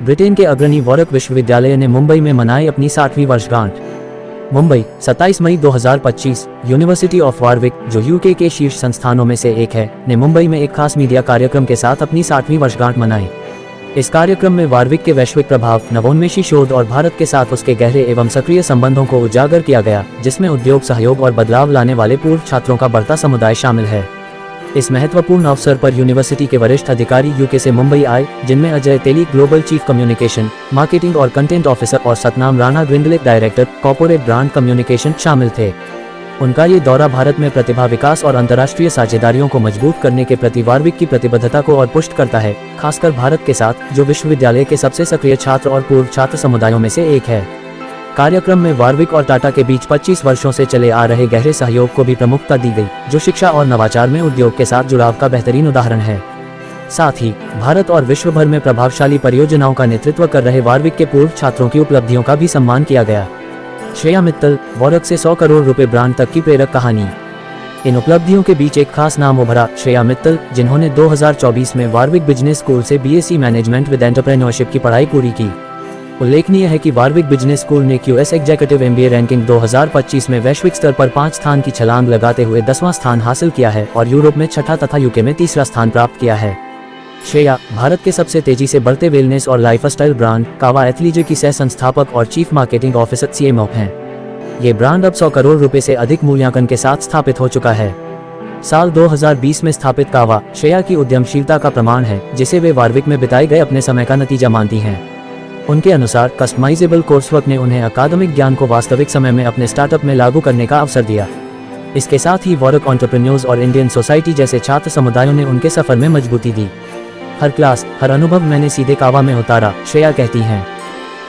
Britain के अग्रणी वॉरक विश्वविद्यालय ने मुंबई में मनाई अपनी 60वीं वर्षगांठ। मुंबई 27 मई 2025। यूनिवर्सिटी ऑफ वॉरविक, जो यूके के शीर्ष संस्थानों में से एक है, ने मुंबई में एक खास मीडिया कार्यक्रम के साथ अपनी 60वीं वर्षगांठ मनाई। इस कार्यक्रम में वॉरविक के वैश्विक प्रभाव, नवोन्मेषी शोध और भारत के साथ उसके गहरे एवं सक्रिय संबंधों को उजागर किया गया, जिसमें उद्योग, सहयोग और बदलाव लाने वाले पूर्व छात्रों का बढ़ता समुदाय शामिल है। इस महत्वपूर्ण अवसर पर यूनिवर्सिटी के वरिष्ठ अधिकारी यूके से मुंबई आए, जिनमें Ajay Teli, global chief communication, marketing और कंटेंट ऑफिसर, और Satnam Rana, Grindlay, director, corporate brand communication शामिल थे। उनका ये दौरा भारत में प्रतिभा विकास और अंतर्राष्ट्रीय साझेदारियों को मजबूत करने के प्रति वॉरविक की प्रतिबद्धता को और पुष्ट करता है, खासकर भारत के साथ, जो विश्वविद्यालय के सबसे सक्रिय छात्र और पूर्व छात्र समुदायों में से एक है। कार्यक्रम में वॉरविक और टाटा के बीच 25 वर्षों से चले आ रहे गहरे सहयोग को भी प्रमुखता दी गई, जो शिक्षा और नवाचार में उद्योग के साथ जुड़ाव का बेहतरीन उदाहरण है। साथ ही भारत और विश्व भर में प्रभावशाली परियोजनाओं का नेतृत्व कर रहे वॉरविक के पूर्व छात्रों की उपलब्धियों का भी सम्मान किया गया। श्रेया मित्तल, वॉरविक से 100 करोड़ रुपए ब्रांड तक की प्रेरक कहानी। इन उपलब्धियों के बीच एक खास नाम उभरा, श्रेया मित्तल, जिन्होंने 2024 में वॉरविक बिजनेस स्कूल से बीएससी मैनेजमेंट विद एंटरप्रेन्योरशिप की पढ़ाई पूरी की। उल्लेखनीय है कि वॉरविक बिजनेस स्कूल ने क्यूएस एग्जीक्यूटिव एमबीए रैंकिंग 2025 में वैश्विक स्तर पर 5 स्थान की छलांग लगाते हुए 10वां स्थान हासिल किया है और यूरोप में 6ठा तथा यूके में 3रा स्थान प्राप्त किया है। श्रेया भारत के सबसे तेजी से बढ़ते वेलनेस और लाइफस्टाइल ब्रांड कावा एथलीजे की सह संस्थापक और चीफ मार्केटिंग ऑफिसर सीएमओ हैं। ये ब्रांड अब 100 करोड़ रुपए से अधिक मूल्यांकन के साथ स्थापित हो चुका है। साल 2020 में स्थापित कावा श्रेया की उद्यमशीलता का प्रमाण है, जिसे वे वॉरविक में बिताए गए अपने समय का नतीजा मानती हैं। उनके अनुसार कस्टमाइजेबल कोर्सवर्क ने उन्हें अकादमिक ज्ञान को वास्तविक समय में अपने स्टार्टअप में लागू करने का अवसर दिया। इसके साथ ही वॉरविक एंटरप्रेन्योर्स और इंडियन सोसाइटी जैसे छात्र समुदायों ने उनके सफर में मजबूती दी। हर क्लास, हर अनुभव मैंने सीधे कावा में उतारा, श्रेया कहती हैं।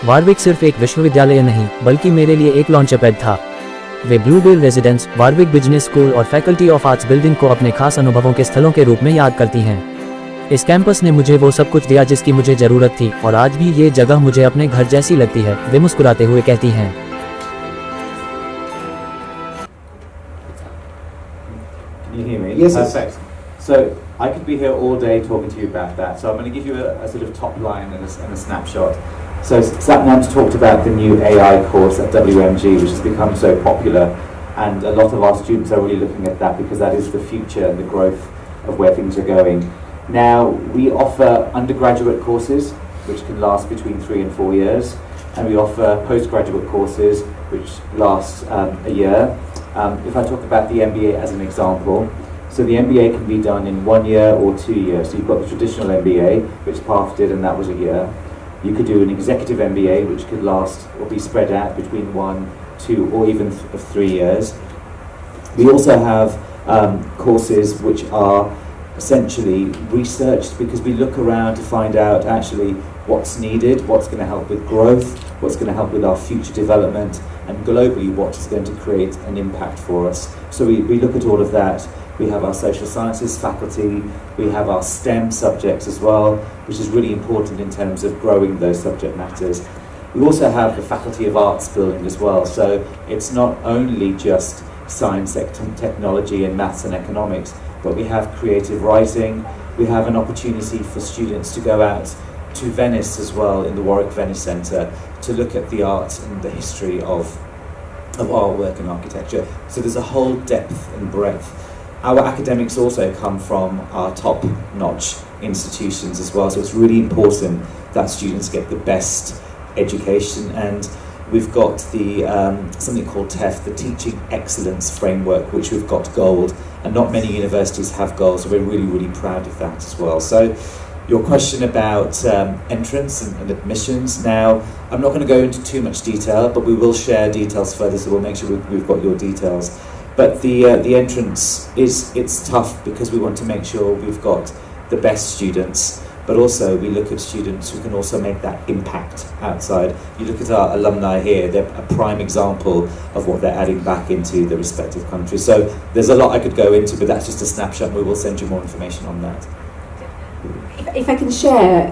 वॉरविक सिर्फ एक विश्वविद्यालय नहीं, बल्कि मेरे लिए एक लॉन्च पैड था। वे Bluebell Residence, Warwick Business School और फैकल्टी ऑफ आर्ट्स बिल्डिंग को अपने खास अनुभवों के स्थलों के रूप में याद करती हैं। इस कैंपस ने मुझे वो सब कुछ दिया जिसकी मुझे जरूरत थी, और आज भी ये जगह मुझे अपने घर जैसी लगती है, वे मुस्कुराते हुए कहती हैं। Can you hear me? Yes. Perfect. So I could be here all day talking to you about that. So I'm going to give you a sort of top line and a snapshot. So Satnam's talked about the new AI course at WMG, which has become so popular, and a lot of our students are really looking at that because that is the future and the growth of where things are going. Now, we offer undergraduate courses, which can last between 3 and 4 years, and we offer postgraduate courses, which last a year. If I talk about the MBA as an example, so the MBA can be done in 1 year or 2 years. So you've got the traditional MBA, which Path did, and that was a year. You could do an executive MBA, which could last or be spread out between 1, 2, or even 3 years. We also have courses which are essentially researched, because we look around to find out actually what's needed, what's going to help with growth, what's going to help with our future development, and globally what is going to create an impact for us. So we look at all of that. We have our social sciences faculty, we have our STEM subjects as well, which is really important in terms of growing those subject matters. We also have the Faculty of Arts building as well, so it's not only just science, technology and maths and economics, but we have creative writing. We have an opportunity for students to go out to Venice as well, in the Warwick Venice Centre, to look at the art and the history of artwork and architecture. So there's a whole depth and breadth. Our academics also come from our top-notch institutions as well, so it's really important that students get the best education. And we've got the something called TEF, the Teaching Excellence Framework, which we've got gold, and not many universities have gold, so we're really, really proud of that as well. So your question about entrance and admissions, now I'm not going to go into too much detail, but we will share details further, so we'll make sure we've got your details. But the entrance it's tough, because we want to make sure we've got the best students, but also we look at students who can also make that impact outside. You look at our alumni here, they're a prime example of what they're adding back into the respective countries. So there's a lot I could go into, but that's just a snapshot, and we will send you more information on that. If I can share,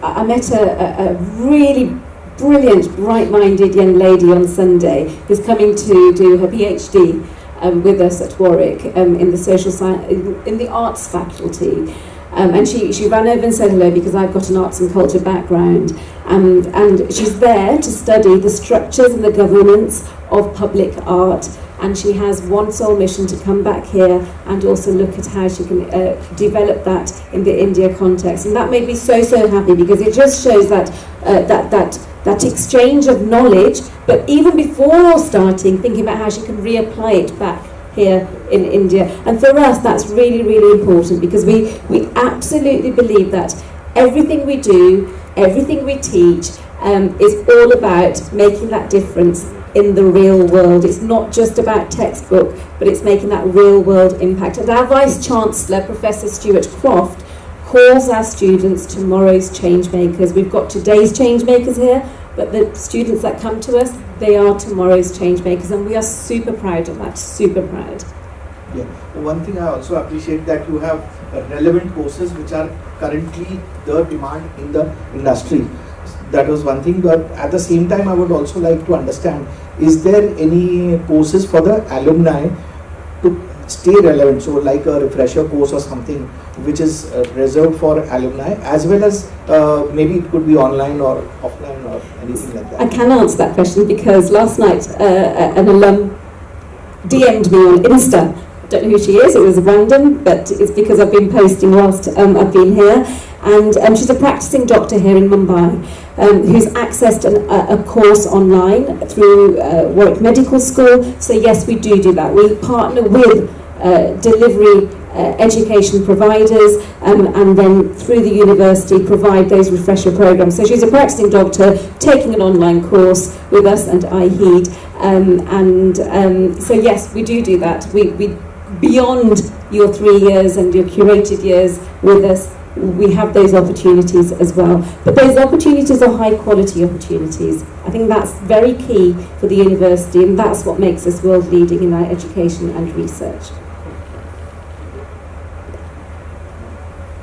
I met a really brilliant, bright-minded young lady on Sunday who's coming to do her PhD with us at Warwick in the social science, in the arts faculty. And she ran over and said hello because I've got an arts and culture background. And she's there to study the structures and the governance of public art. And she has one sole mission to come back here and also look at how she can develop that in the India context. And that made me so happy, because it just shows that that exchange of knowledge, but even before starting, thinking about how she can reapply it back here in India. And for us, that's really important, because we absolutely believe that everything we do, everything we teach, is all about making that difference in the real world. It's not just about textbook, but it's making that real world impact. And our Vice Chancellor, Professor Stuart Croft, calls our students tomorrow's change makers. We've got today's change makers here, but the students that come to us, they are tomorrow's change makers, and we are super proud of that, super proud. Yeah. One thing I also appreciate that you have relevant courses which are currently the demand in the industry. That was one thing, but at the same time I would also like to understand, is there any courses for the alumni to stay relevant, so like a refresher course or something which is reserved for alumni, as well as maybe it could be online or offline or anything like that? I can answer that question, because last night an alum DM'd me on Insta. I don't know who she is, it was random, but it's because I've been posting whilst I've been here. And she's a practicing doctor here in Mumbai, who's accessed a course online through Warwick Medical School. So yes, we do that. We partner with delivery education providers, and then through the university provide those refresher programs. So she's a practicing doctor taking an online course with us and IHEED. So yes, we do that. We beyond your 3 years and your curated years with us, we have those opportunities as well. But those opportunities are high quality opportunities. I think that's very key for the university, and that's what makes us world leading in our education and research.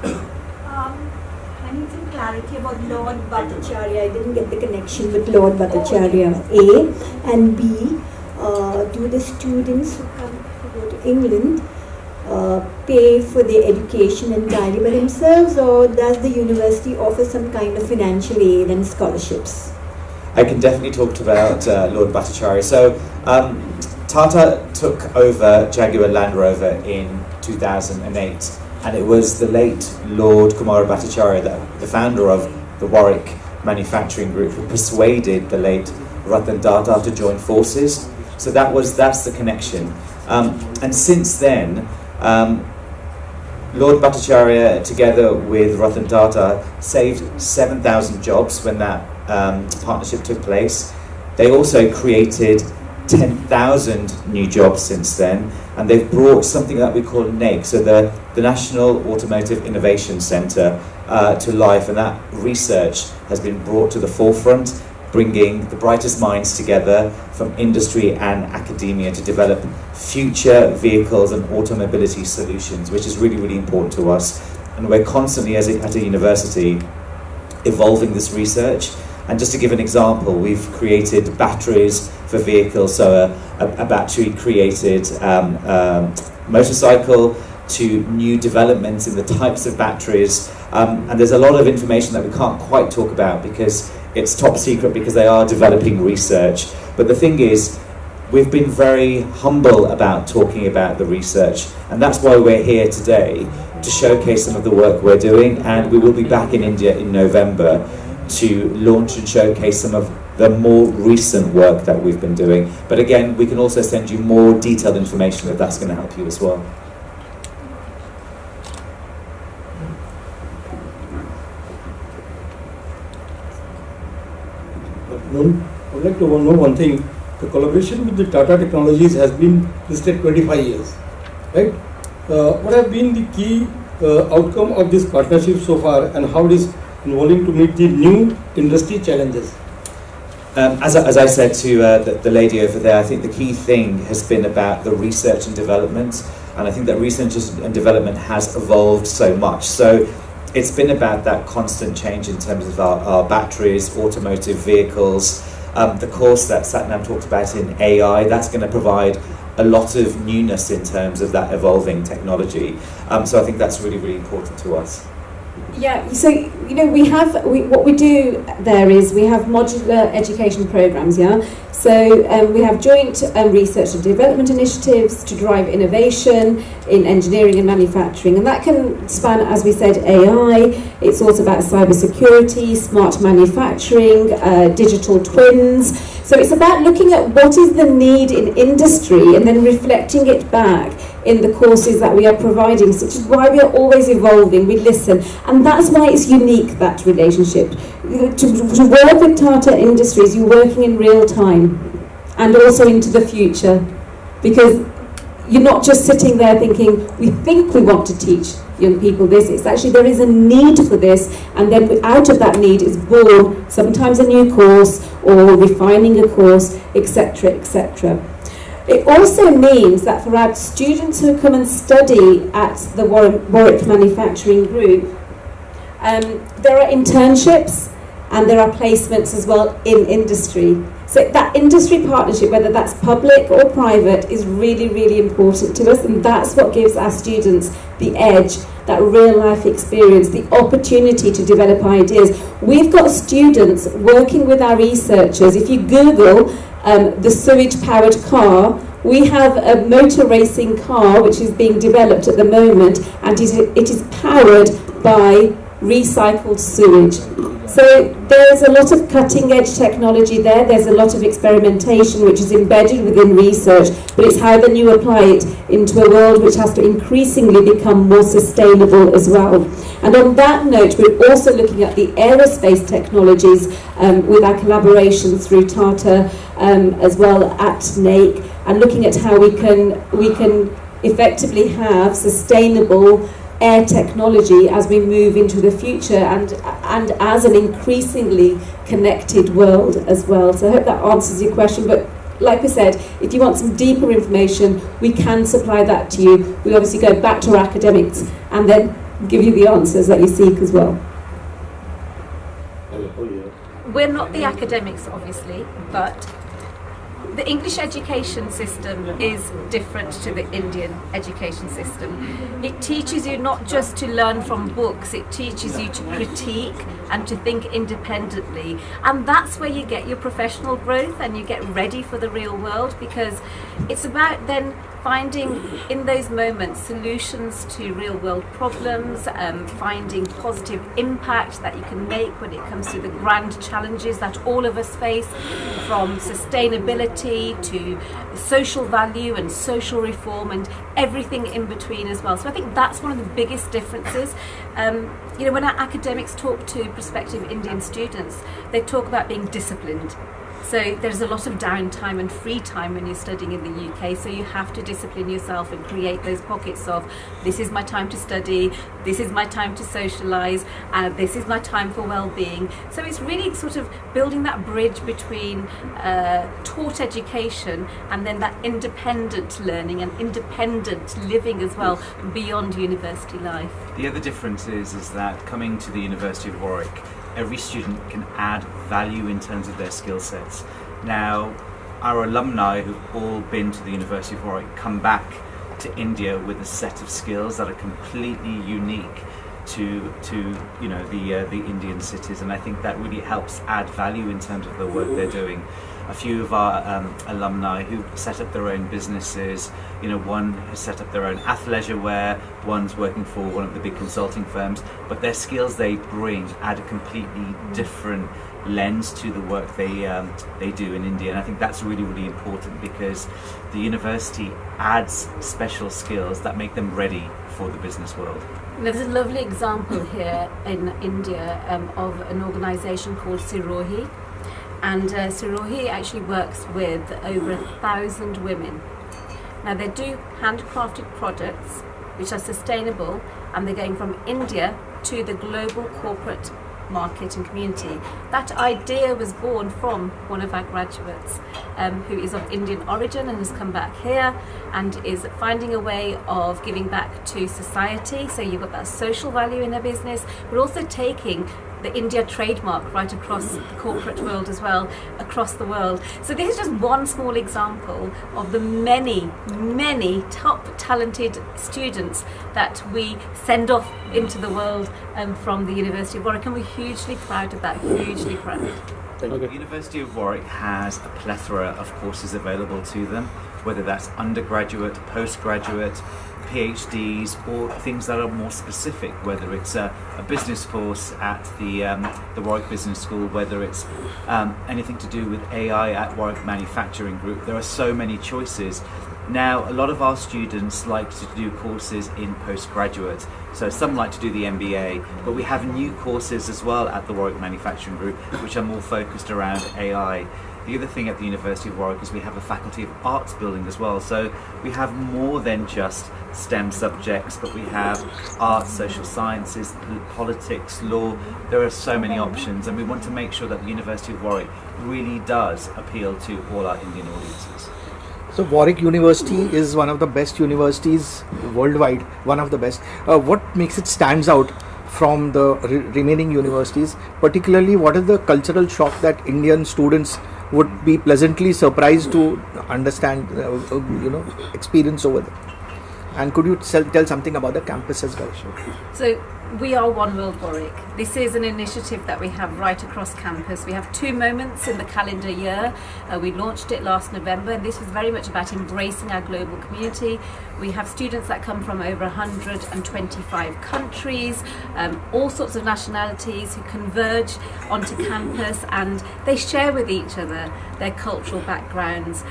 I need some clarity about Lord Bhattacharya. I didn't get the connection with Lord Bhattacharya. A, and B, do the students who go to England pay for their education entirely by themselves, or does the university offer some kind of financial aid and scholarships? I can definitely talk about Lord Bhattacharya. So Tata took over Jaguar Land Rover in 2008, and it was the late Lord Kumara Bhattacharya, the founder of the Warwick manufacturing group, who persuaded the late Ratan Tata to join forces. So that's the connection. And since then, Lord Bhattacharya, together with Ratan Tata, saved 7,000 jobs when that partnership took place. They also created 10,000 new jobs since then, and they've brought something that we call NAIC, so the National Automotive Innovation Centre, to life, and that research has been brought to the forefront, bringing the brightest minds together from industry and academia to develop future vehicles and automobility solutions, which is really important to us. And we're constantly, at a university, evolving this research. And just to give an example, we've created batteries for vehicles, so a battery created motorcycle, to new developments in the types of batteries. And there's a lot of information that we can't quite talk about because it's top secret, because they are developing research. But the thing is, we've been very humble about talking about the research, and that's why we're here today, to showcase some of the work we're doing. And we will be back in India in November to launch and showcase some of the more recent work that we've been doing. But again, we can also send you more detailed information if that's going to help you as well. I would like to know one thing. The collaboration with the Tata Technologies has been listed 25 years, right? What have been the key outcome of this partnership so far, and how it is involving to meet the new industry challenges? As I said to the lady over there, I think the key thing has been about the research and development, and I think that research and development has evolved so much. So it's been about that constant change in terms of our batteries, automotive vehicles, the course that Satnam talked about in AI, that's going to provide a lot of newness in terms of that evolving technology. So I think that's really, really important to us. Yeah, so what we do there is we have modular education programs, yeah? So we have joint research and development initiatives to drive innovation in engineering and manufacturing, and that can span, as we said, AI. It's also about cybersecurity, smart manufacturing, digital twins. So it's about looking at what is the need in industry and then reflecting it back in the courses that we are providing, which is why we are always evolving, we listen, and that's why it's unique, that relationship. To work with Tata Industries, you're working in real time and also into the future, because you're not just sitting there thinking, we think we want to teach young people this. It's actually, there is a need for this, and then out of that need is born sometimes a new course or refining a course, etc., etc. It also means that for our students who come and study at the Warwick Manufacturing Group, there are internships and there are placements as well in industry. So that industry partnership, whether that's public or private, is really, really important to us, and that's what gives our students the edge, that real life experience, the opportunity to develop ideas. We've got students working with our researchers. If you Google the sewage powered car, we have a motor racing car which is being developed at the moment, and it is powered by recycled sewage. So there's a lot of cutting edge technology there, there's a lot of experimentation which is embedded within research, but it's how then you apply it into a world which has to increasingly become more sustainable as well. And on that note, we're also looking at the aerospace technologies with our collaboration through Tata as well at NAIC, and looking at how we can effectively have sustainable air technology as we move into the future, and as an increasingly connected world as well. So I hope that answers your question, but like we said, if you want some deeper information, we can supply that to you. We obviously go back to our academics and then give you the answers that you seek as well. We're not the academics, obviously, but the English education system is different to the Indian education system. It teaches you not just to learn from books, it teaches you to critique and to think independently. And that's where you get your professional growth and you get ready for the real world, because it's about then finding in those moments solutions to real world problems, finding positive impact that you can make when it comes to the grand challenges that all of us face, from sustainability to social value and social reform and everything in between as well. So I think that's one of the biggest differences. When our academics talk to prospective Indian students, they talk about being disciplined. So there's a lot of downtime and free time when you're studying in the UK, so you have to discipline yourself and create those pockets of, this is my time to study, this is my time to socialise, this is my time for well-being. So it's really sort of building that bridge between taught education and then that independent learning and independent living as well beyond university life. The other difference is that coming to the University of Warwick, every student can add value in terms of their skill sets. Now, our alumni who've all been to the University of Warwick come back to India with a set of skills that are completely unique to the Indian cities, and I think that really helps add value in terms of the work they're doing. A few of our alumni who set up their own businesses, one has set up their own athleisure wear, one's working for one of the big consulting firms, but their skills they bring add a completely different lens to the work they do in India, and I think that's really, really important, because the university adds special skills that make them ready for the business world. There's a lovely example here in India of an organisation called Sirohi, and Sirohi actually works with over 1,000 women. Now they do handcrafted products which are sustainable, and they're going from India to the global corporate market and community. That idea was born from one of our graduates who is of Indian origin and has come back here and is finding a way of giving back to society. So you've got that social value in a business, but also taking the India trademark right across the corporate world as well, across the world. So this is just one small example of the many, many top talented students that we send off into the world from the University of Warwick, and we're hugely proud of that, hugely proud. The University of Warwick has a plethora of courses available to them, whether that's undergraduate, postgraduate, PhDs, or things that are more specific, whether it's a business course at the Warwick Business School, whether it's anything to do with AI at Warwick Manufacturing Group. There are so many choices. Now, a lot of our students like to do courses in postgraduate, so some like to do the MBA, but we have new courses as well at the Warwick Manufacturing Group, which are more focused around AI. The other thing at the University of Warwick is we have a Faculty of Arts building as well, so we have more than just STEM subjects, but we have arts, social sciences, politics, law. There are so many options, and we want to make sure that the University of Warwick really does appeal to all our Indian audiences. So Warwick University is one of the best universities worldwide, one of the best. What makes it stands out from the remaining universities? Particularly, what is the cultural shock that Indian students would be pleasantly surprised to understand, experience over there? And could you tell something about the campus as well? So we are One World Warwick. This is an initiative that we have right across campus. We have 2 moments in the calendar year. We launched it last November, and this was very much about embracing our global community. We have students that come from over 125 countries, all sorts of nationalities who converge onto campus, and they share with each other their cultural backgrounds,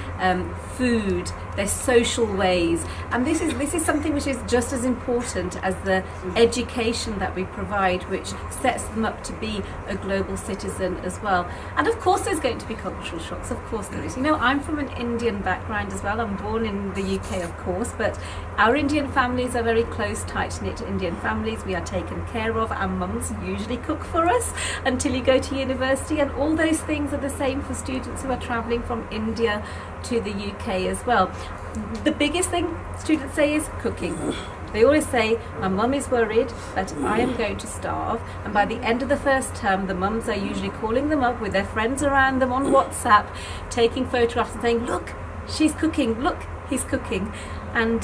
food, their social ways, and this is something which is just as important as the education that we provide, which sets them up to be a global citizen as well. And of course there's going to be cultural shocks, of course there is. I'm from an Indian background as well. I'm born in the UK, of course, but our Indian families are very close, tight-knit Indian families. We are taken care of. Our mums usually cook for us until you go to university, and all those things are the same for students who are travelling from India to the UK as well. The biggest thing students say is cooking. They always say, my mum is worried that I am going to starve, and by the end of the first term the mums are usually calling them up with their friends around them on WhatsApp, taking photographs and saying, look, she's cooking, look, he's cooking. And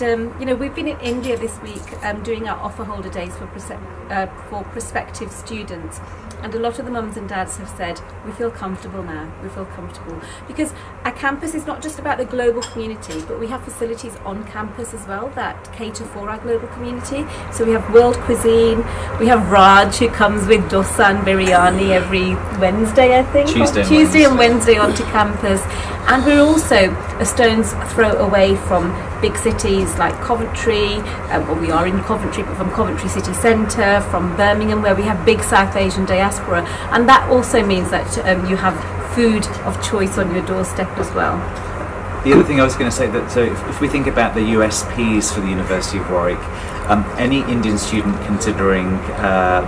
we've been in India this week doing our offer holder days for prospective students, and a lot of the mums and dads have said, we feel comfortable now, we feel comfortable, because our campus is not just about the global community, but we have facilities on campus as well that cater for our global community. So we have world cuisine, we have Raj who comes with dosa and biryani every Wednesday, I think, Tuesday and Wednesday onto campus, and we're also a stone's throw away from big cities like Coventry, we are in Coventry, but from Coventry City Centre, from Birmingham, where we have big South Asian diaspora, and that also means that you have food of choice on your doorstep as well. The other thing I was going to say, that so if we think about the USPs for the University of Warwick, any Indian student considering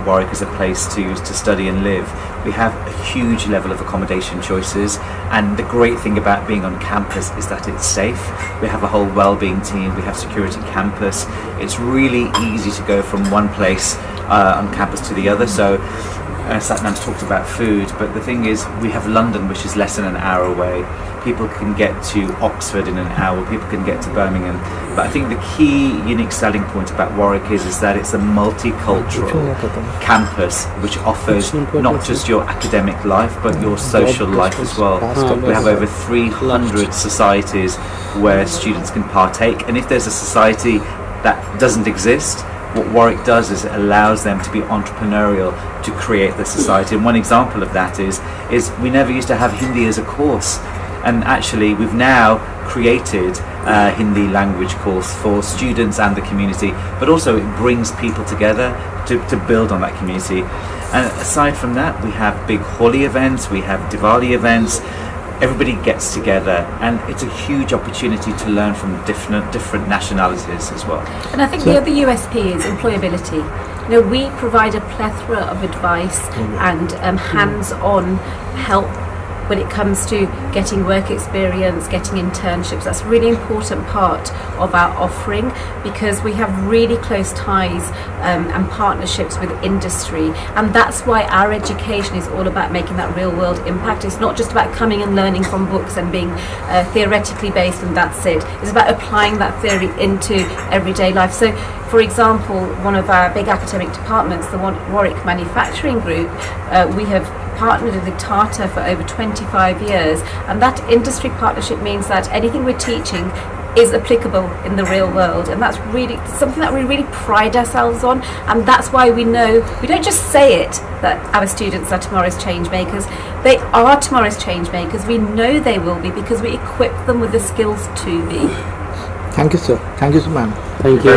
Warwick as a place to study and live, we have a huge level of accommodation choices, and the great thing about being on campus is that it's safe. We have a whole wellbeing team, we have security campus. It's really easy to go from one place on campus to the other. So Satnam's talked about food, but the thing is, we have London, which is less than an hour away. People can get to Oxford in an hour, people can get to Birmingham. But I think the key unique selling point about Warwick is that it's a multicultural campus which offers not just your academic life, but your social life as well. We have over 300 societies where students can partake, and if there's a society that doesn't exist, what Warwick does is it allows them to be entrepreneurial to create the society. And one example of that is we never used to have Hindi as a course, and actually we've now created a Hindi language course for students and the community, but also it brings people together to build on that community. And aside from that, we have big Holi events, we have Diwali events. Everybody gets together, and it's a huge opportunity to learn from different nationalities as well. And I think the other USP is employability. We provide a plethora of advice and hands-on help when it comes to getting work experience, getting internships. That's a really important part of our offering, because we have really close ties and partnerships with industry, and that's why our education is all about making that real world impact. It's not just about coming and learning from books and being theoretically based and that's it. It's about applying that theory into everyday life. So for example, one of our big academic departments, the Warwick Manufacturing Group, we have partnered with Tata for over 25 years, and that industry partnership means that anything we're teaching is applicable in the real world, and that's really something that we really pride ourselves on. And that's why we know, we don't just say it, that our students are tomorrow's change makers. They are tomorrow's change makers. We know they will be, because we equip them with the skills to be. Thank you, sir. Thank you, ma'am. Thank you.